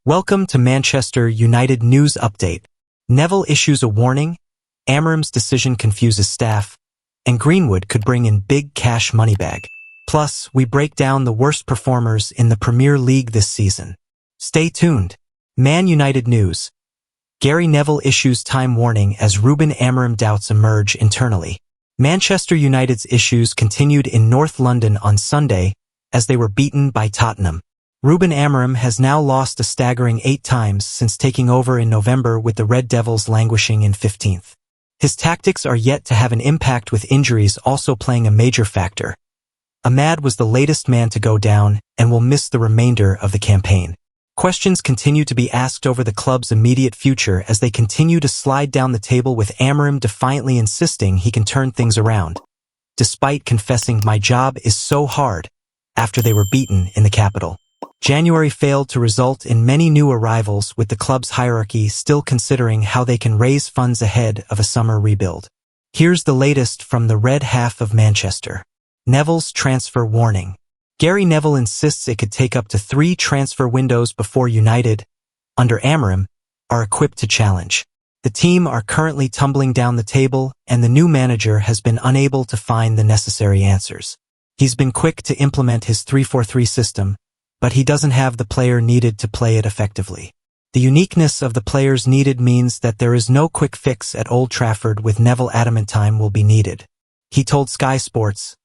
Welcome to Manchester United News Update. Neville issues a warning, Amorim's decision confuses staff, and Greenwood could bring in big cash money bag. Plus, we break down the worst performers in the Premier League this season. Stay tuned. Man United News. Gary Neville issues time warning as Ruben Amorim doubts emerge internally. Manchester United's issues continued in North London on Sunday as they were beaten by Tottenham. Ruben Amorim has now lost a staggering 8 times since taking over in November, with the Red Devils languishing in 15th. His tactics are yet to have an impact, with injuries also playing a major factor. Ahmad was the latest man to go down and will miss the remainder of the campaign. Questions continue to be asked over the club's immediate future as they continue to slide down the table, with Amorim defiantly insisting he can turn things around, despite confessing "my job is so hard" after they were beaten in the capital. January failed to result in many new arrivals, with the club's hierarchy still considering how they can raise funds ahead of a summer rebuild. Here's the latest from the red half of Manchester. Neville's transfer warning. Gary Neville insists it could take up to 3 transfer windows before United, under Amorim, are equipped to challenge. The team are currently tumbling down the table, and the new manager has been unable to find the necessary answers. He's been quick to implement his 3-4-3 system, but he doesn't have the player needed to play it effectively. The uniqueness of the players needed means that there is no quick fix at Old Trafford, with Neville adamant time will be needed. He told Sky Sports,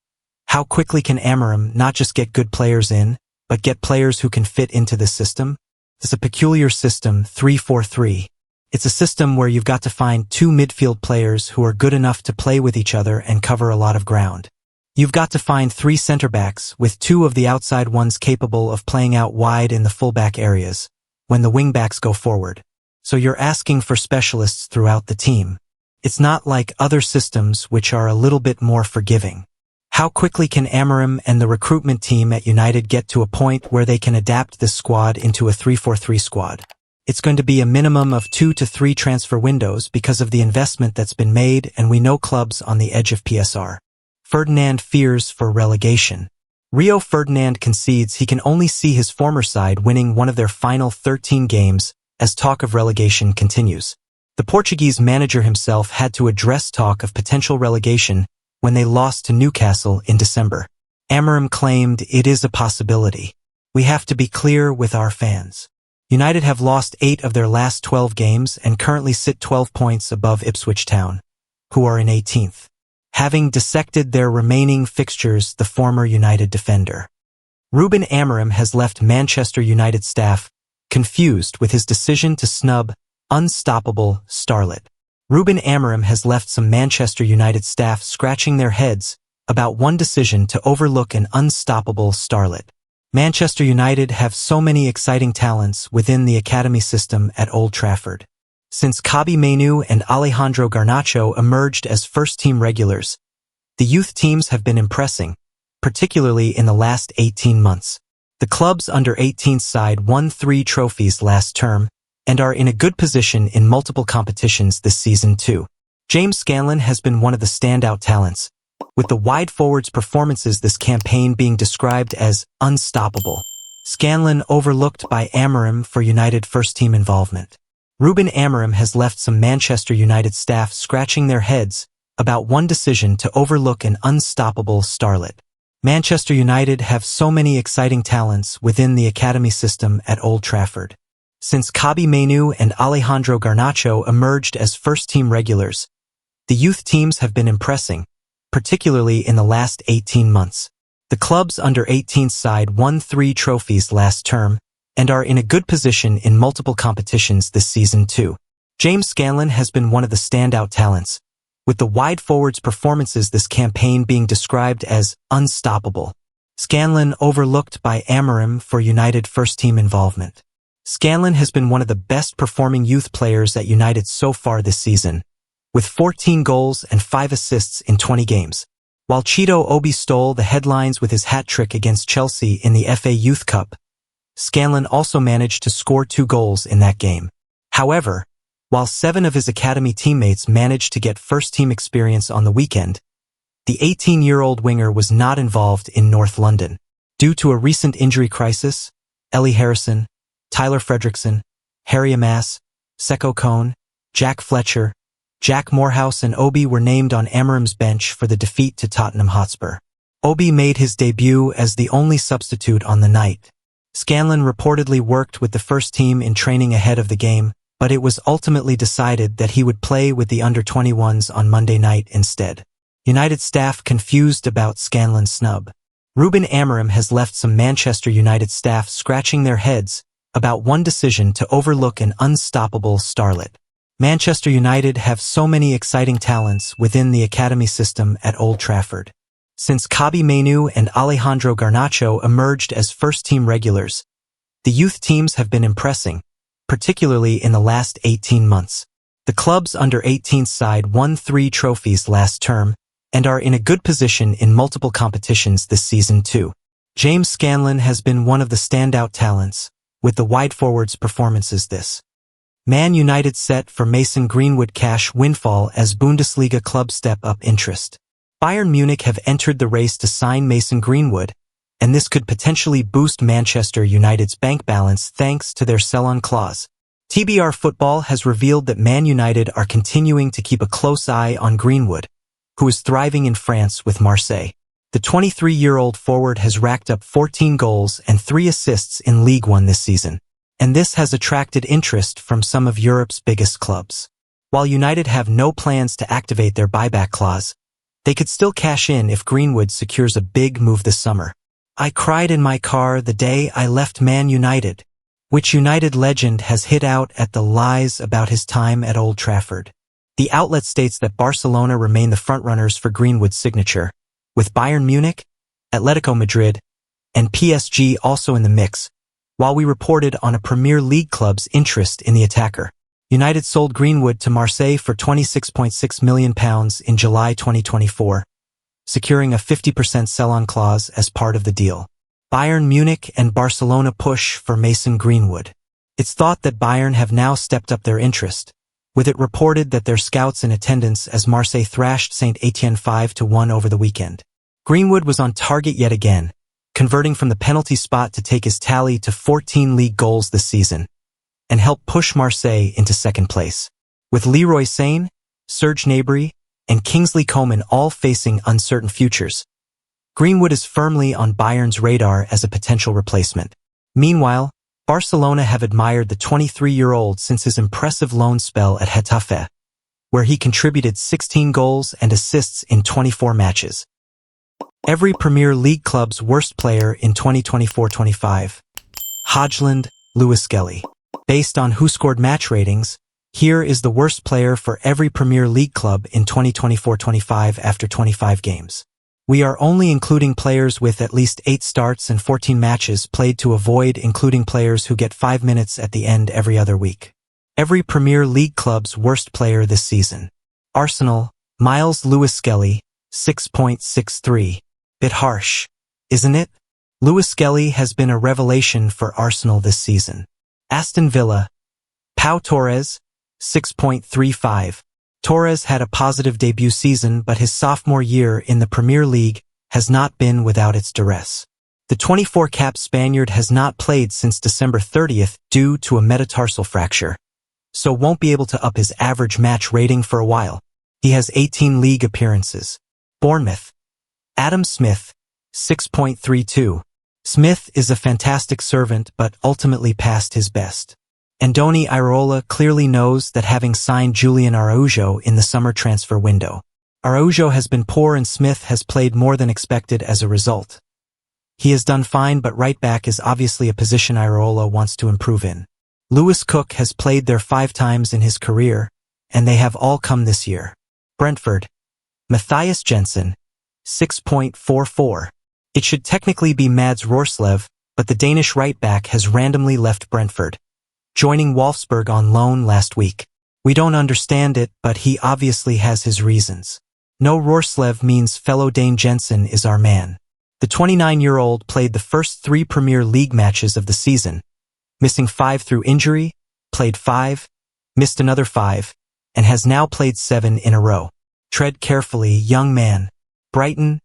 "How quickly can Amorim not just get good players in, but get players who can fit into the system? It's a peculiar system, 3-4-3. It's a system where you've got to find 2 midfield players who are good enough to play with each other and cover a lot of ground. You've got to find 3 centre-backs, with 2 of the outside ones capable of playing out wide in the full-back areas, when the wing-backs go forward. So you're asking for specialists throughout the team. It's not like other systems which are a little bit more forgiving. How quickly can Amorim and the recruitment team at United get to a point where they can adapt this squad into a 3-4-3 squad? It's going to be a minimum of 2 to 3 transfer windows because of the investment that's been made, and we know clubs on the edge of PSR. Ferdinand fears for relegation. Rio Ferdinand concedes he can only see his former side winning one of their final 13 games as talk of relegation continues. The Portuguese manager himself had to address talk of potential relegation when they lost to Newcastle in December. Amorim claimed it is a possibility. "We have to be clear with our fans. United have lost 8 of their last 12 games and currently sit 12 points above Ipswich Town, who are in 18th. Having dissected their remaining fixtures, the former United defender. Ruben Amorim has left Manchester United staff confused with his decision to snub unstoppable starlet. Ruben Amorim has left some Manchester United staff scratching their heads about one decision to overlook an unstoppable starlet. Manchester United have so many exciting talents within the academy system at Old Trafford. Since Kobbie Mainoo and Alejandro Garnacho emerged as first-team regulars, the youth teams have been impressing, particularly in the last 18 months. The club's under-18 side won 3 trophies last term and are in a good position in multiple competitions this season too. James Scanlon has been one of the standout talents, with the wide forwards' performances this campaign being described as unstoppable. Scanlon overlooked by Amorim for United first-team involvement. Ruben Amorim has left some Manchester United staff scratching their heads about one decision to overlook an unstoppable starlet. Manchester United have so many exciting talents within the academy system at Old Trafford. Since Kobbie Mainoo and Alejandro Garnacho emerged as first-team regulars, the youth teams have been impressing, particularly in the last 18 months. The club's under-18 side won 3 trophies last term and are in a good position in multiple competitions this season too. James Scanlon has been one of the standout talents, with the wide forwards' performances this campaign being described as unstoppable. Scanlon overlooked by Amorim for United first-team involvement. Scanlon has been one of the best-performing youth players at United so far this season, with 14 goals and 5 assists in 20 games. While Cheeto Obi stole the headlines with his hat-trick against Chelsea in the FA Youth Cup, Scanlon also managed to score 2 goals in that game. However, while 7 of his academy teammates managed to get first-team experience on the weekend, the 18-year-old winger was not involved in North London. Due to a recent injury crisis, Ellie Harrison, Tyler Fredrickson, Harry Amass, Seko Cohn, Jack Fletcher, Jack Morehouse and Obi were named on Amorim's bench for the defeat to Tottenham Hotspur. Obi made his debut as the only substitute on the night. Scanlon reportedly worked with the first team in training ahead of the game, but it was ultimately decided that he would play with the under-21s on Monday night instead. United staff confused about Scanlon's snub. Ruben Amorim has left some Manchester United staff scratching their heads about one decision to overlook an unstoppable starlet. Manchester United have so many exciting talents within the academy system at Old Trafford. Since Kobbie Mainoo and Alejandro Garnacho emerged as first-team regulars, the youth teams have been impressing, particularly in the last 18 months. The club's under-18 side won 3 trophies last term and are in a good position in multiple competitions this season too. James Scanlon has been one of the standout talents, with the wide forwards' performances this. Man United set for Mason Greenwood cash windfall as Bundesliga club step up interest. Bayern Munich have entered the race to sign Mason Greenwood, and this could potentially boost Manchester United's bank balance thanks to their sell-on clause. TBR Football has revealed that Man United are continuing to keep a close eye on Greenwood, who is thriving in France with Marseille. The 23-year-old forward has racked up 14 goals and 3 assists in League One this season, and this has attracted interest from some of Europe's biggest clubs. While United have no plans to activate their buyback clause, they could still cash in if Greenwood secures a big move this summer. I cried in my car the day I left Man United, which United legend has hit out at the lies about his time at Old Trafford. The outlet states that Barcelona remain the frontrunners for Greenwood's signature, with Bayern Munich, Atletico Madrid, and PSG also in the mix, while we reported on a Premier League club's interest in the attacker. United sold Greenwood to Marseille for £26.6 million in July 2024, securing a 50% sell-on clause as part of the deal. Bayern Munich and Barcelona push for Mason Greenwood. It's thought that Bayern have now stepped up their interest, with it reported that their scouts in attendance as Marseille thrashed Saint Etienne 5-1 over the weekend. Greenwood was on target yet again, converting from the penalty spot to take his tally to 14 league goals this season, and help push Marseille into second place. With Leroy Sane, Serge Gnabry, and Kingsley Coman all facing uncertain futures, Greenwood is firmly on Bayern's radar as a potential replacement. Meanwhile, Barcelona have admired the 23-year-old since his impressive loan spell at Getafe, where he contributed 16 goals and assists in 24 matches. Every Premier League club's worst player in 2024-25. Hojlund Lewis-Skelly. Based on who scored match ratings, here is the worst player for every Premier League club in 2024-25 after 25 games. We are only including players with at least 8 starts and 14 matches played to avoid including players who get 5 minutes at the end every other week. Every Premier League club's worst player this season. Arsenal, Miles Lewis-Skelly, 6.63. Bit harsh, isn't it? Lewis-Skelly has been a revelation for Arsenal this season. Aston Villa, Pau Torres, 6.35. Torres had a positive debut season, but his sophomore year in the Premier League has not been without its duress. The 24-cap Spaniard has not played since December 30th due to a metatarsal fracture, so won't be able to up his average match rating for a while. He has 18 league appearances. Bournemouth, Adam Smith, 6.32. Smith is a fantastic servant but ultimately past his best. Andoni Iraola clearly knows that, having signed Julian Araujo in the summer transfer window. Araujo has been poor and Smith has played more than expected as a result. He has done fine, but right back is obviously a position Iraola wants to improve in. Lewis Cook has played there 5 times in his career, and they have all come this year. Brentford, Matthias Jensen, 6.44. It should technically be Mads Roerslev, but the Danish right-back has randomly left Brentford, joining Wolfsburg on loan last week. We don't understand it, but he obviously has his reasons. No Roerslev means fellow Dane Jensen is our man. The 29-year-old played the first 3 Premier League matches of the season, missing 5 through injury, played 5, missed another 5, and has now played 7 in a row. Tread carefully, young man. Brighton,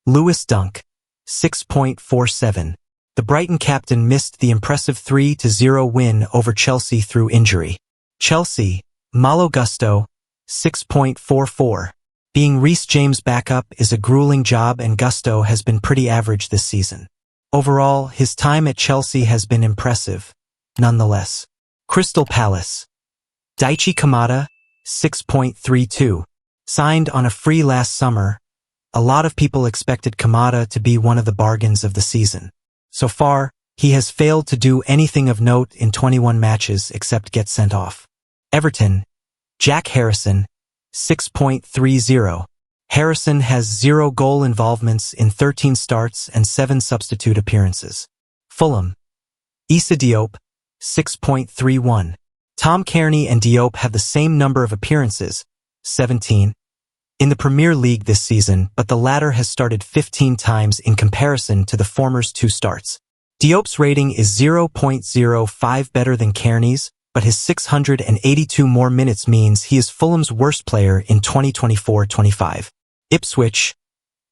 Lewis Dunk, 6.47. The Brighton captain missed the impressive 3-0 win over Chelsea through injury. Chelsea, Malo Gusto, 6.44. Being Reece James' backup is a grueling job, and Gusto has been pretty average this season. Overall, his time at Chelsea has been impressive, nonetheless. Crystal Palace. Daichi Kamada, 6.32. Signed on a free last summer, a lot of people expected Kamada to be one of the bargains of the season. So far, he has failed to do anything of note in 21 matches except get sent off. Everton. Jack Harrison, 6.30. Harrison has 0 goal involvements in 13 starts and 7 substitute appearances. Fulham. Issa Diop, 6.31. Tom Cairney and Diop have the same number of appearances, 17, in the Premier League this season, but the latter has started 15 times in comparison to the former's 2 starts. Diop's rating is 0.05 better than Cairney's, but his 682 more minutes means he is Fulham's worst player in 2024-25. Ipswich.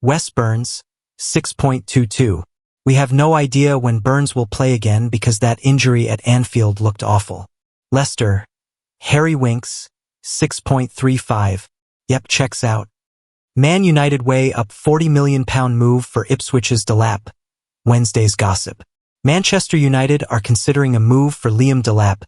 Wes Burns, 6.22. We have no idea when Burns will play again because that injury at Anfield looked awful. Leicester. Harry Winks, 6.35. Yep, checks out. Man United weigh up £40 million move for Ipswich's Delap. Wednesday's gossip. Manchester United are considering a move for Liam Delap.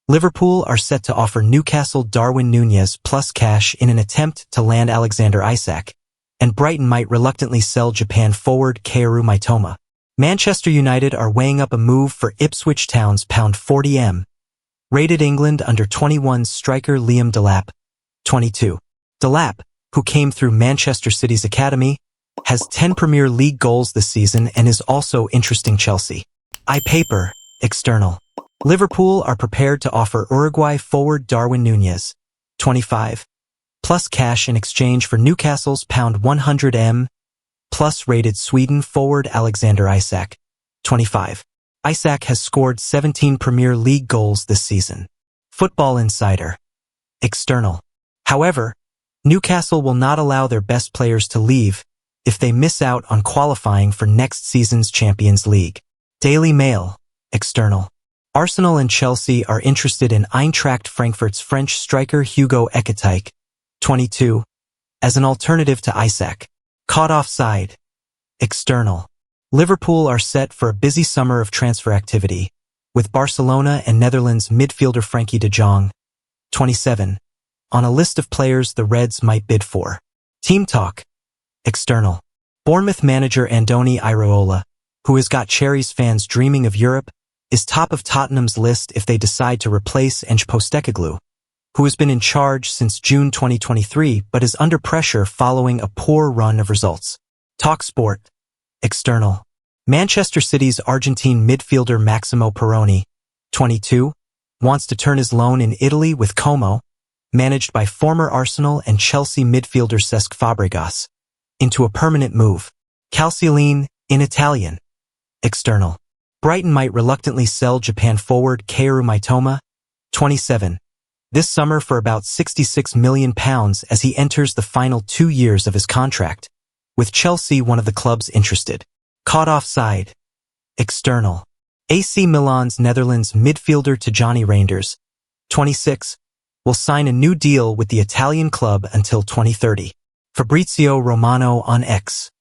Liverpool are set to offer Newcastle Darwin Núñez plus cash in an attempt to land Alexander Isak, and Brighton might reluctantly sell Japan forward Kaoru Mitoma. Manchester United are weighing up a move for Ipswich Town's £40m. Rated England under-21 striker Liam Delap, 22. Delap, who came through Manchester City's academy, has 10 Premier League goals this season and is also interesting Chelsea. iPaper, external. Liverpool are prepared to offer Uruguay forward Darwin Núñez, 25, plus cash in exchange for Newcastle's £100m, plus rated Sweden forward Alexander Isak, 25. Isak has scored 17 Premier League goals this season. Football Insider. External. However, Newcastle will not allow their best players to leave if they miss out on qualifying for next season's Champions League. Daily Mail. External. Arsenal and Chelsea are interested in Eintracht Frankfurt's French striker Hugo Ekitike, 22, as an alternative to Isak. Caught offside. External. Liverpool are set for a busy summer of transfer activity, with Barcelona and Netherlands midfielder Frankie de Jong, 27, on a list of players the Reds might bid for. Team Talk. External. Bournemouth manager Andoni Iraola, who has got Cherries fans dreaming of Europe, is top of Tottenham's list if they decide to replace Ange Postecoglou, who has been in charge since June 2023 but is under pressure following a poor run of results. TalkSport. External. Manchester City's Argentine midfielder Maximo Perroni, 22, wants to turn his loan in Italy with Como, managed by former Arsenal and Chelsea midfielder Cesc Fabregas, into a permanent move. Calcioline, in Italian. External. Brighton might reluctantly sell Japan forward Kaoru Mitoma, 27, this summer for about £66 million as he enters the final 2 years of his contract, with Chelsea one of the clubs interested. Caught offside. External. AC Milan's Netherlands midfielder Tijjani Reinders, 26, will sign a new deal with the Italian club until 2030. Fabrizio Romano on X.